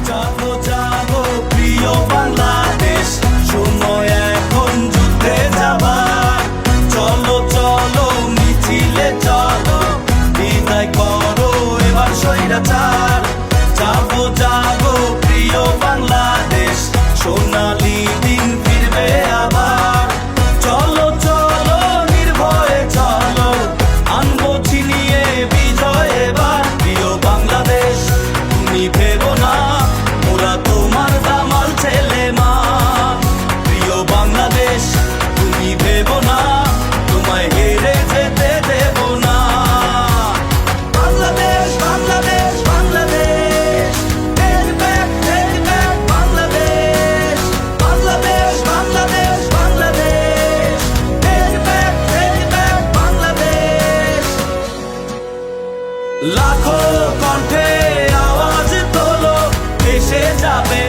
জাগো জাগো প্রিয় বাংলাদেশ, সময় এখন যুদ্ধে যাবার। চলো চলো মিছিলে চলো, বিদায় করো এবার স্বৈরাচার। জাগো জাগো প্রিয় বাংলাদেশ, সোনালি দিন ফিরবে আবার। চলো চলো নির্ভয়ে চলো, আনবো ছিনিয়ে বিজয় এবার। প্রিয় বাংলাদেশ তুমি ভেবো না, ওরা তোমার দামাল ছেলে মা। প্রিয় বাংলাদেশ তুমি ভেবো না, তোমায় হেরে যেতে দেব না। Bangladesh Bangladesh Bangladesh, take back Bangladesh. Bangladesh Bangladesh Bangladesh, take back Bangladesh. লাখো কণ্ঠে আওয়াজ তোলো, দেশে যাবে